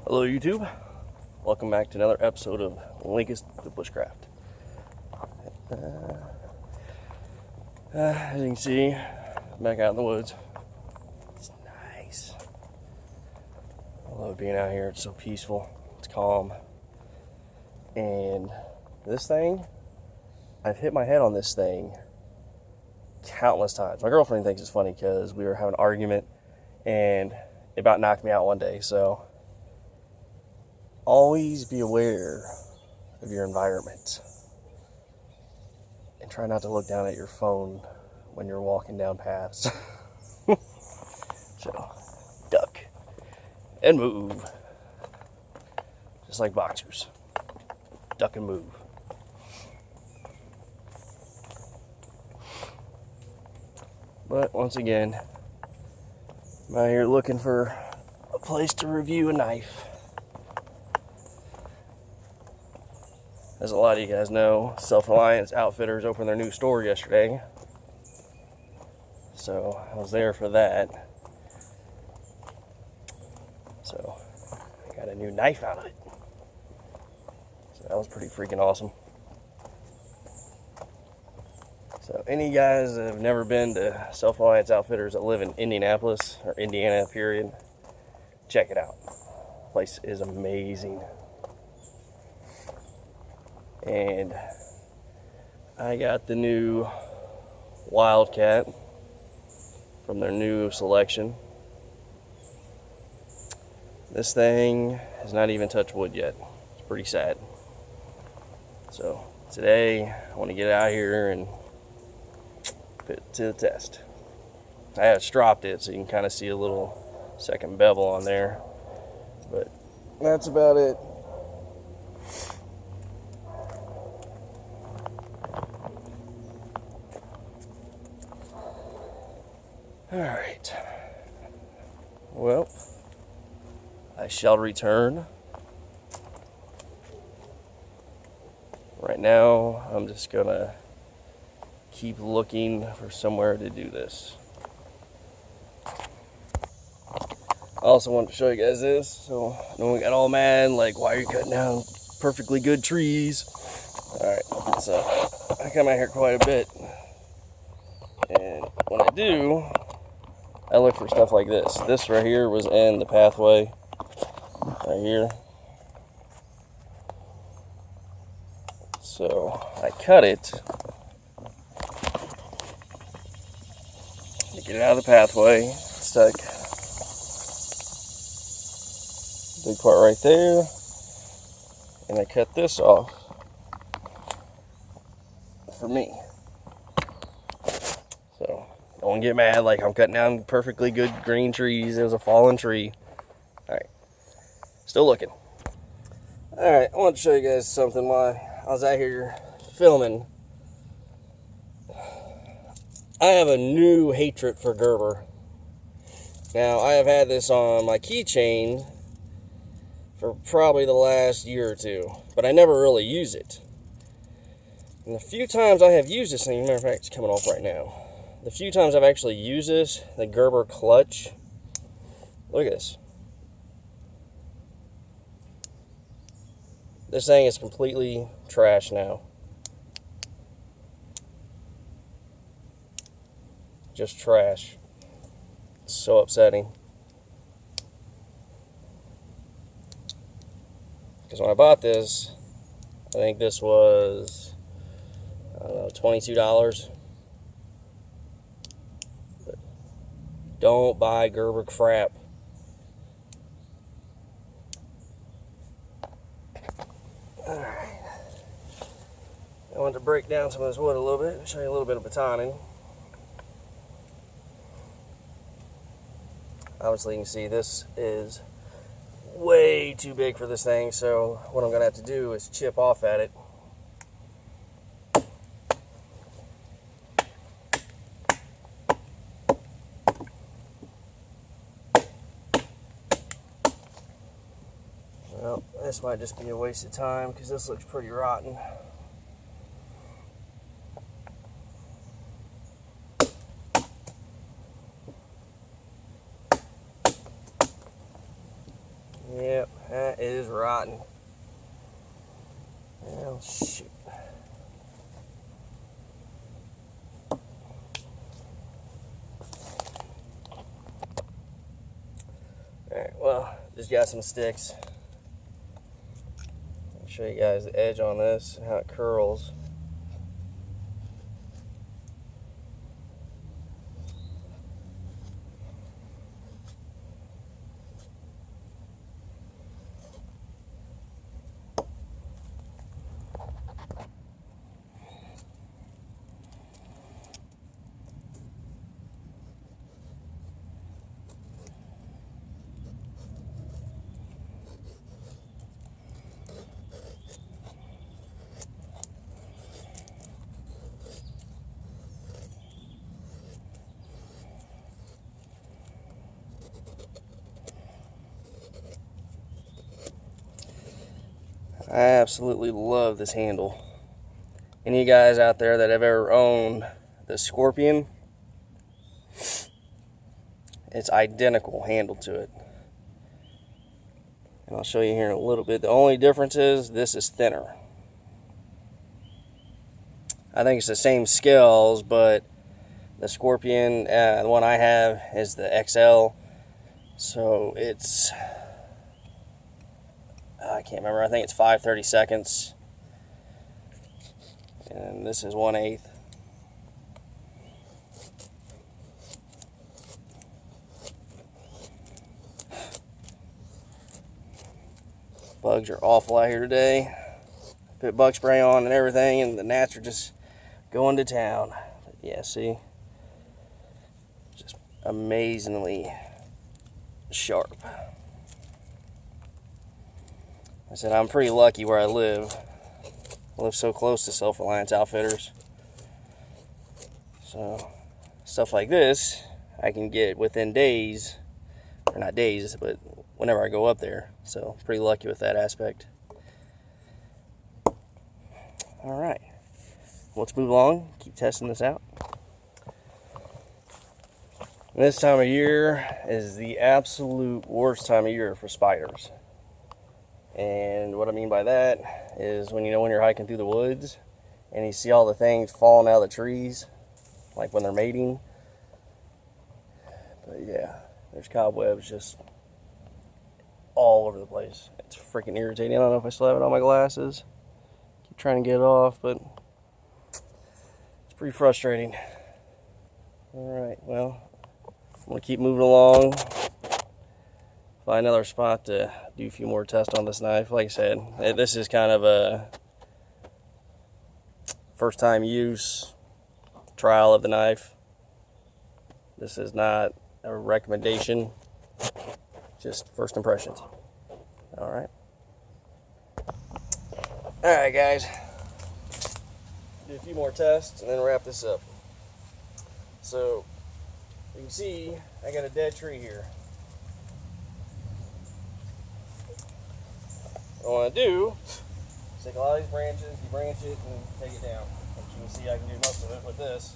Hello YouTube, welcome back to another episode of Linkist the Bushcraft. As you can see, I'm back out in the woods. It's nice. I love being out here, it's so peaceful, it's calm. And this thing, I've hit my head on this thing countless times. My girlfriend thinks it's funny because we were having an argument and it about knocked me out one day, so always be aware of your environment and try not to look down at your phone when you're walking down paths. So, duck and move. Just like boxers. Duck and move. But once again, I'm out here looking for a place to review a knife. As a lot of you guys know, Self-Reliance Outfitters opened their new store yesterday. So I was there for that. So I got a new knife out of it. So that was pretty freaking awesome. So any guys that have never been to Self-Reliance Outfitters that live in Indianapolis, or Indiana period, check it out. The place is amazing. And I got the new Wild Cat from their new selection. This thing has not even touched wood yet. It's pretty sad. So today I want to get out here and put it to the test. I have stropped it so you can kind of see a little second bevel on there, but that's about it. Alright, well, I shall return. Right now, I'm just gonna keep looking for somewhere to do this. I also want to show you guys this, so no one got all mad, like, why are you cutting down perfectly good trees? Alright, so I come out here quite a bit, and when I do, I look for stuff like this. This right here was in the pathway, right here. So I cut it to get it out of the pathway. Stuck big part right there, and I cut this off for me. So don't get mad like I'm cutting down perfectly good green trees. It was a fallen tree. Alright. Still looking. Alright, I want to show you guys something while I was out here filming. I have a new hatred for Gerber. Now, I have had this on my keychain for probably the last year or two, but I never really use it. And the few times I have used this thing, matter of fact, it's coming off right now. The few times I've actually used this, the Gerber clutch, look at this. This thing is completely trash now. Just trash. It's so upsetting. Because when I bought this, I think this was, I don't know, $22. Don't buy Gerber crap. Alright. I want to break down some of this wood a little bit, show you a little bit of batoning. Obviously you can see this is way too big for this thing, so what I'm going to have to do is chip off at it. Well, this might just be a waste of time because this looks pretty rotten. Yep, It is rotten. Well, shoot. Alright, well, just got some sticks. I'll show you guys the edge on this and how it curls. I absolutely love this handle. Any of you guys out there that have ever owned the Scorpion, it's identical handle to it. And I'll show you here in a little bit. The only difference is this is thinner. I think it's the same scales, but the Scorpion, the one I have is the XL. So it's, I can't remember, I think it's 5/32, and this is 1/8. Bugs are awful out here today. Put bug spray on and everything, and the gnats are just going to town. But yeah, see, just amazingly sharp. I said I'm pretty lucky where I live. I live so close to Self-Reliance Outfitters. So stuff like this I can get within days, or not days, but whenever I go up there. So pretty lucky with that aspect. All right, let's move along, keep testing this out. This time of year is the absolute worst time of year for spiders. And what I mean by that is when you're hiking through the woods and you see all the things falling out of the trees, like when they're mating. But yeah, there's cobwebs just all over the place. It's freaking irritating. I don't know if I still have it on my glasses. Keep trying to get it off, but it's pretty frustrating. Alright, well, I'm going to keep moving along. Find another spot to do a few more tests on this knife. Like I said, this is kind of a first time use trial of the knife. This is not a recommendation, just first impressions. Alright. Alright guys, do a few more tests and then wrap this up. So you can see I got a dead tree here. What I want to do is take a lot of these branches, debranch it, and take it down. As you can see, I can do most of it with this.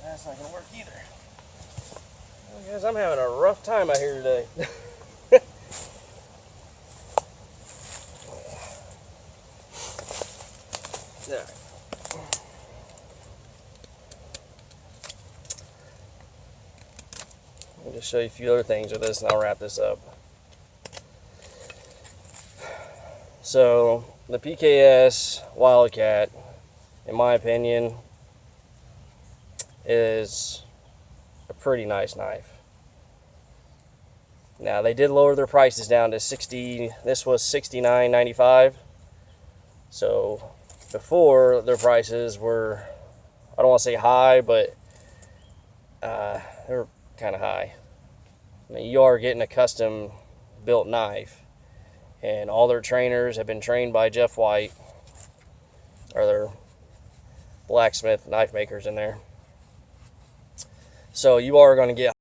That's not going to work either. Well, guys, I'm having a rough time out here today. Alright. I'll just show you a few other things with this and I'll wrap this up. So, the PKS Wild Cat, in my opinion, is a pretty nice knife. Now they did lower their prices down to 60. This was $69.95. So before, their prices were, I don't want to say high, but they were kind of high. I mean, you are getting a custom built knife, and all their trainers have been trained by Jeff White, or their blacksmith, knife makers in there. So you are going to get